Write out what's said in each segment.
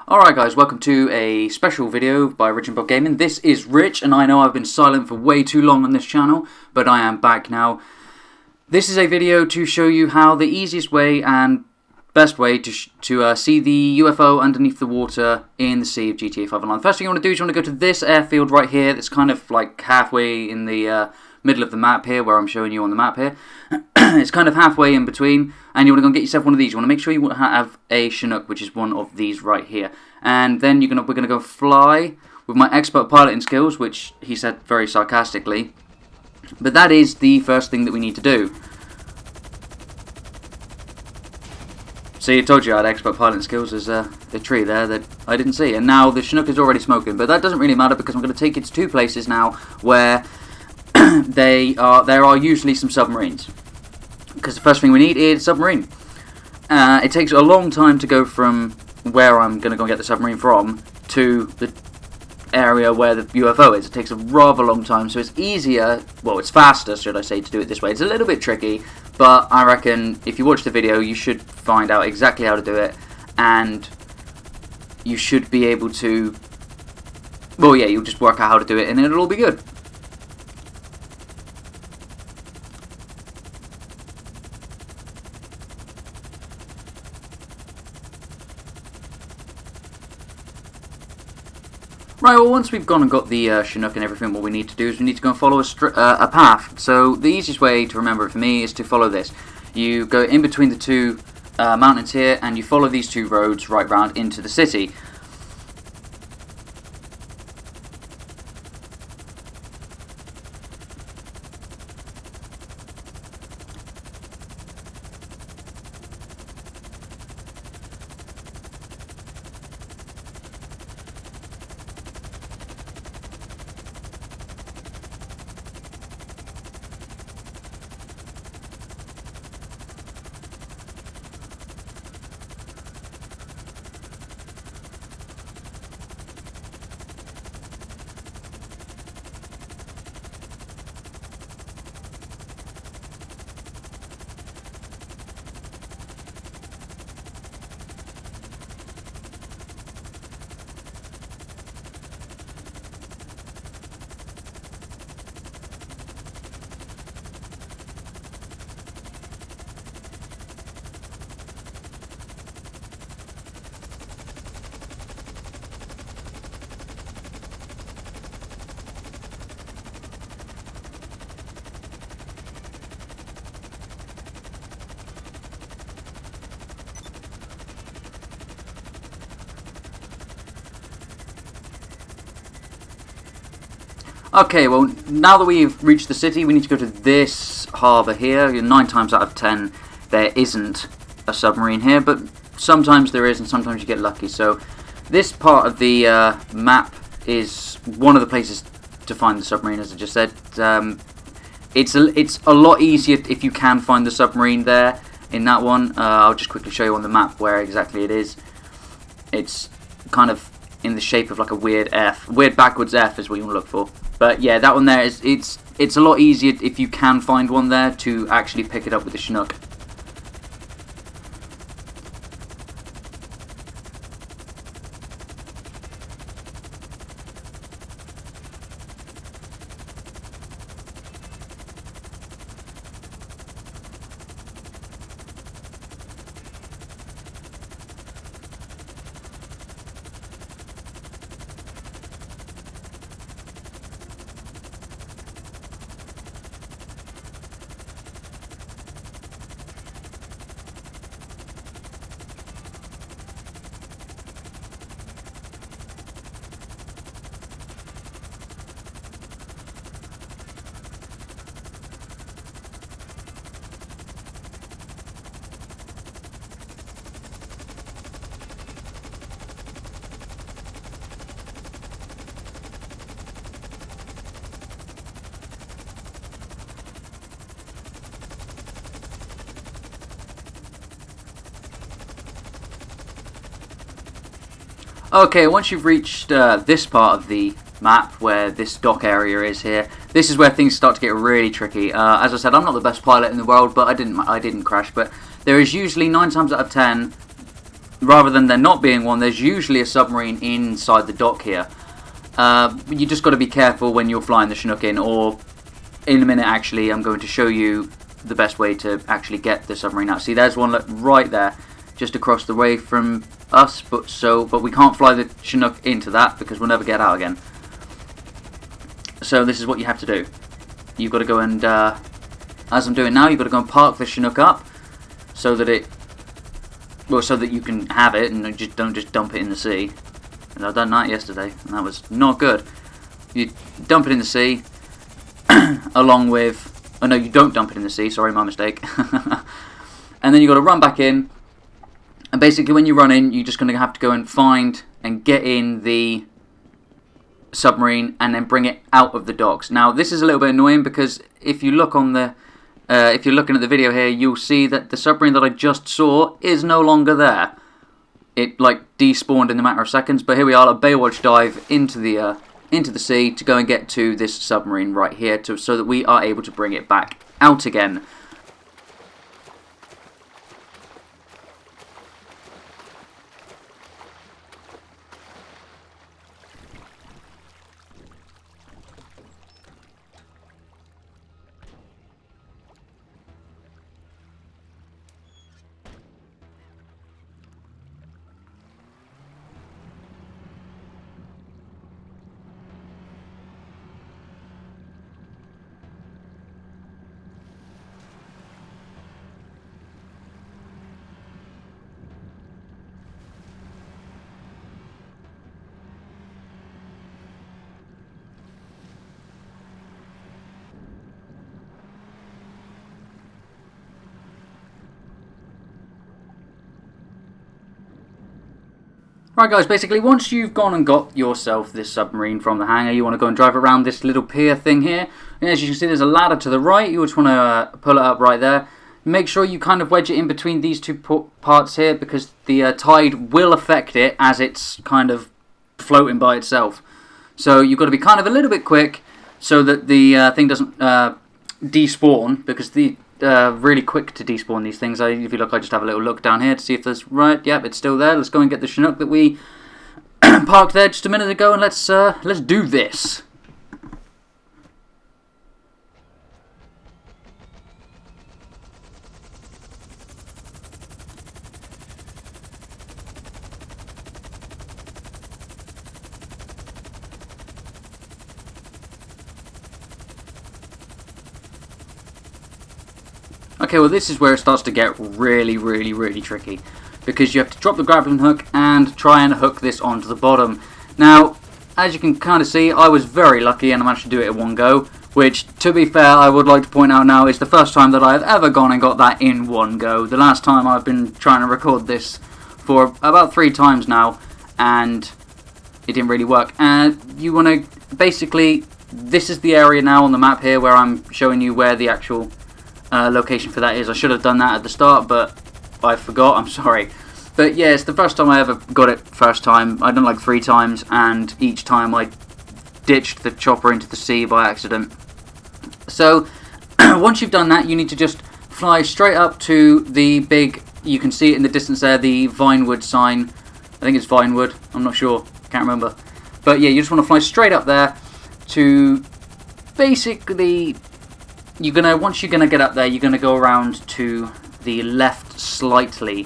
Alright guys, welcome to a special video by Rich and Bob Gaming. This is Rich, and I know I've been silent for way too long on this channel, but I am back now. This is a video to show you how the easiest way and best way to see the UFO underneath the water in the sea of GTA 5 Online. First thing you want to do is you want to go to this airfield right here. That's kind of like halfway in the middle of the map here, where I'm showing you on the map here. It's kind of halfway in between, and you want to go and get yourself one of these. You want to make sure you have a Chinook, which is one of these right here. And then we're going to go fly with my expert piloting skills, which he said very sarcastically. But that is the first thing that we need to do. See, I told you I had expert piloting skills. There's a tree there that I didn't see. And now the Chinook is already smoking, but that doesn't really matter because I'm going to take you to two places now where there are usually some submarines. Because the first thing we need is a submarine. It takes a long time to go from where I'm going to go and get the submarine from to the area where the UFO is. It takes a rather long time, so it's easier, well, it's faster, should I say, to do it this way. It's a little bit tricky, but I reckon if you watch the video, you should find out exactly how to do it, and you should be able to, well, yeah, you'll just work out how to do it, and it'll all be good. Right, well, once we've gone and got the Chinook and everything, what we need to do is we need to go and follow a path. So the easiest way to remember it for me is to follow this. You go in between the two mountains here, and you follow these two roads right round into the city. Okay, well, now that we've reached the city, we need to go to this harbour here. 9 times out of 10, there isn't a submarine here, but sometimes there is, and sometimes you get lucky. So this part of the map is one of the places to find the submarine, as I just said. It's a lot easier if you can find the submarine there in that one. I'll just quickly show you on the map where exactly it is. It's kind of in the shape of like a weird F. Weird backwards F is what you want to look for. But yeah, that one there is it's a lot easier if you can find one there to actually pick it up with the Chinook. Okay, once you've reached this part of the map where this dock area is here, this is where things start to get really tricky. As I said, I'm not the best pilot in the world, but I didn't crash. But there is usually 9 times out of 10 rather than there not being one, there's usually a submarine inside the dock here. You just got to be careful when you're flying the Chinook in, or in a minute actually I'm going to show you the best way to actually get the submarine out. See, there's one right there, just across the way from us, but we can't fly the Chinook into that because we'll never get out again. So this is what you have to do. You've got to go and, as I'm doing now, you've got to go and park the Chinook up so that so that you can have it and don't just dump it in the sea. And I've done that yesterday, and that was not good. You dump it in the sea, along with... Oh no, you don't dump it in the sea, sorry, my mistake. And then you've got to run back in, and basically when you run in, you're just going to have to go and find and get in the submarine and then bring it out of the docks. Now this is a little bit annoying because if you look on the if you're looking at the video here, you'll see that the submarine that I just saw is no longer there. It like despawned in a matter of seconds, but here we are, a Baywatch dive into the sea to go and get to this submarine right here, so that we are able to bring it back out again. Right guys, basically once you've gone and got yourself this submarine from the hangar, you want to go and drive around this little pier thing here. And as you can see, there's a ladder to the right. You just want to pull it up right there. Make sure you kind of wedge it in between these two parts here, because the tide will affect it as it's kind of floating by itself. So you've got to be kind of a little bit quick so that the thing doesn't despawn, because the really quick to despawn these things. If you look, I just have a little look down here to see if there's... Right, yep, it's still there. Let's go and get the Chinook that we parked there just a minute ago, and let's do this. Okay, well this is where it starts to get really, really, really tricky, because you have to drop the grappling hook and try and hook this onto the bottom. Now, as you can kind of see, I was very lucky and I managed to do it in one go, which, to be fair, I would like to point out now, is the first time that I have ever gone and got that in one go. The last time I've been trying to record this for about 3 times now, and it didn't really work. And you want to, basically, this is the area now on the map here where I'm showing you where the actual location for that is. I should have done that at the start, but I forgot, I'm sorry. But yeah, it's the first time I ever got it first time. I've done like 3 times, and each time I ditched the chopper into the sea by accident. So, once you've done that, you need to just fly straight up to the big, you can see it in the distance there, the Vinewood sign. I think it's Vinewood, I'm not sure, can't remember. But yeah, you just want to fly straight up there to basically... once you're gonna get up there, you're gonna go around to the left slightly.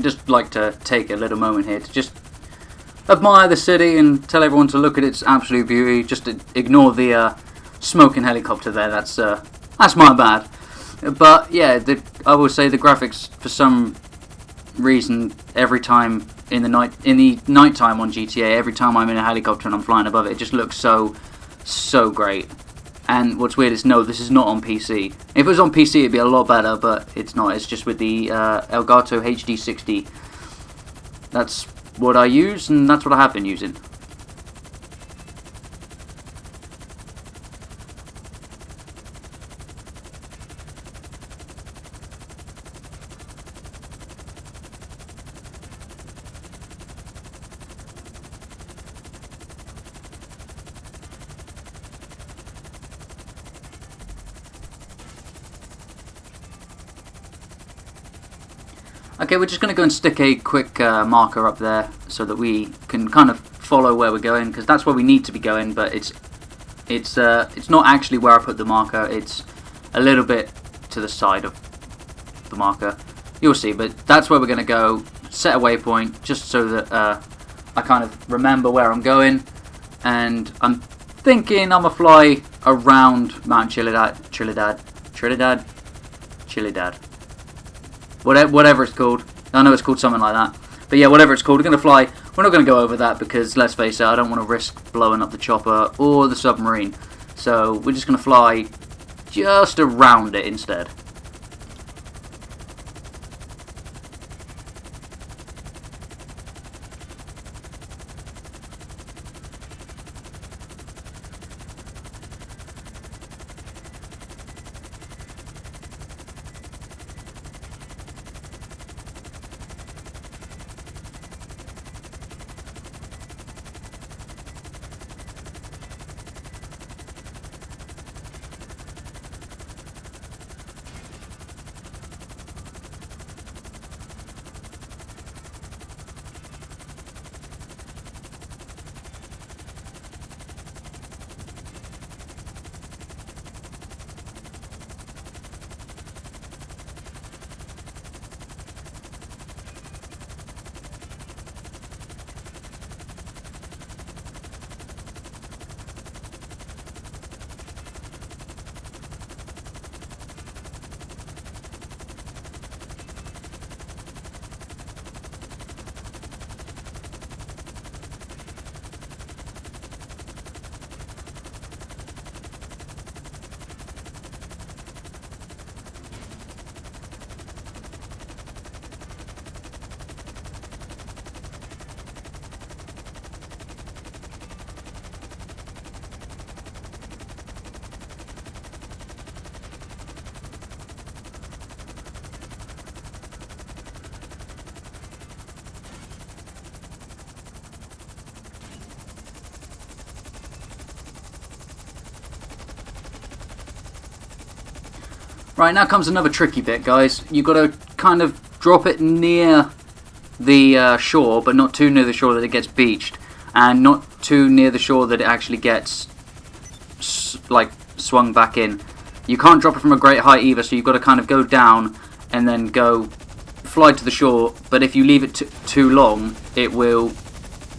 Just like to take a little moment here to just admire the city and tell everyone to look at its absolute beauty. Just ignore the smoking helicopter there. That's my bad. But yeah, I will say the graphics, for some reason, every time in the night time on GTA. Every time I'm in a helicopter and I'm flying above it, it just looks so great. And what's weird is, no, this is not on PC. If it was on PC, it'd be a lot better, but it's not. It's just with the Elgato HD60. That's what I use, and that's what I have been using. Okay, we're just going to go and stick a quick marker up there so that we can kind of follow where we're going, because that's where we need to be going, but it's not actually where I put the marker. It's a little bit to the side of the marker. You'll see, but that's where we're going to go. Set a waypoint just so that I kind of remember where I'm going, and I'm thinking I'm going to fly around Mount Chilidad. Whatever it's called. I know it's called something like that. But yeah, whatever it's called, we're going to fly. We're not going to go over that because, let's face it, I don't want to risk blowing up the chopper or the submarine. So we're just going to fly just around it instead. Right, now comes another tricky bit, guys. You've got to kind of drop it near the shore, but not too near the shore that it gets beached, and not too near the shore that it actually gets like swung back in. You can't drop it from a great height either, so you've got to kind of go down and then go fly to the shore. But if you leave it too long, it will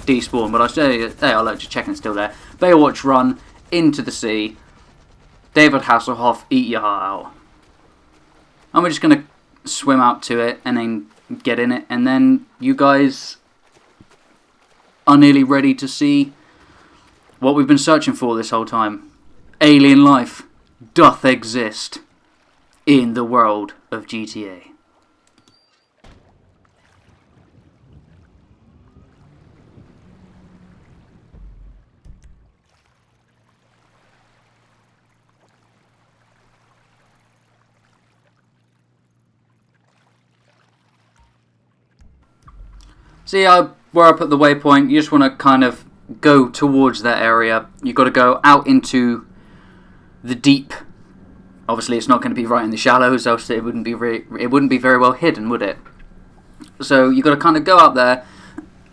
despawn. But I'll say, hey, I'll let you check it's still there. Baywatch run into the sea. David Hasselhoff, eat your heart out. And we're just going to swim out to it and then get in it. And then you guys are nearly ready to see what we've been searching for this whole time. Alien life doth exist in the world of GTA. See where I put the waypoint? You just want to kind of go towards that area. You've got to go out into the deep. Obviously, it's not going to be right in the shallows, else it wouldn't be very well hidden, would it? So you've got to kind of go out there.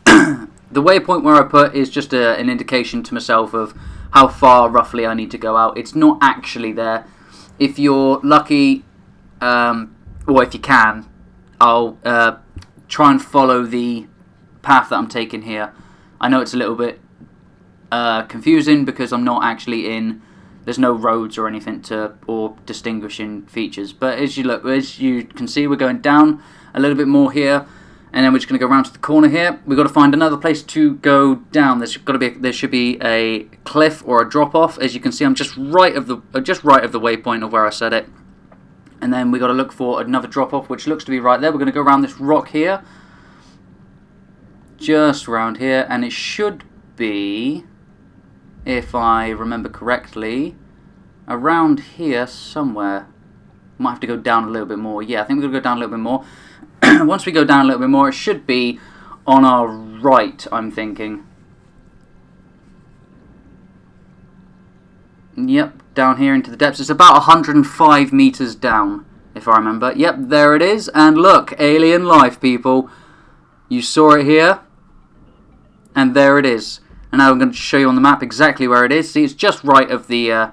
The waypoint where I put is just an indication to myself of how far roughly I need to go out. It's not actually there. If you're lucky, or if you can, I'll try and follow the path that I'm taking here. I know it's a little bit confusing because I'm not actually in. There's no roads or anything or distinguishing features. But as you can see, we're going down a little bit more here, And then we're just going to go around to the corner here. We've got to find another place to go down. There should be a cliff or a drop off. As you can see, I'm just right of the waypoint of where I said it. And then we got to look for another drop off, which looks to be right there. We're going to go around this rock here, just around here, and it should be, if I remember correctly, around here somewhere. Might have to go down a little bit more. Yeah, I think we're going to go down a little bit more. Once we go down a little bit more, it should be on our right, I'm thinking. Yep, down here into the depths. It's about 105 meters down, if I remember. Yep, there it is. And look, alien life, people. You saw it here. And there it is. And now I'm going to show you on the map exactly where it is. See, it's just right of the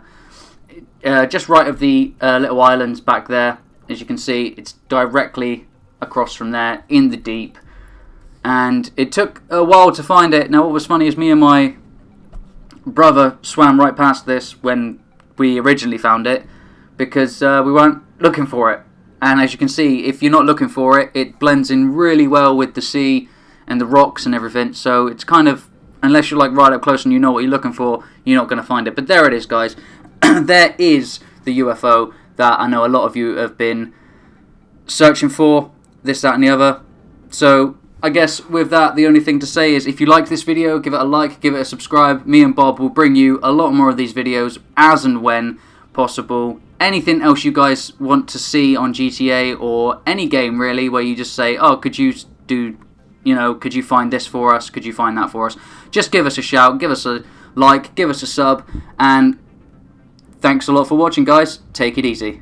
little islands back there. As you can see, it's directly across from there in the deep. And it took a while to find it. Now, what was funny is me and my brother swam right past this when we originally found it, because we weren't looking for it. And as you can see, if you're not looking for it, it blends in really well with the sea and the rocks and everything. So it's kind of, unless you're like right up close and you know what you're looking for, you're not going to find it. But there it is, guys. There is the UFO that I know a lot of you have been searching for, this, that and the other. So I guess with that, the only thing to say is, if you like this video, give it a like, give it a subscribe. Me and Bob will bring you a lot more of these videos as and when possible. Anything else you guys want to see on GTA or any game really, where you just say, oh, could you do, you know, could you find this for us, could you find that for us, just give us a shout, give us a like, give us a sub, and thanks a lot for watching, guys. Take it easy.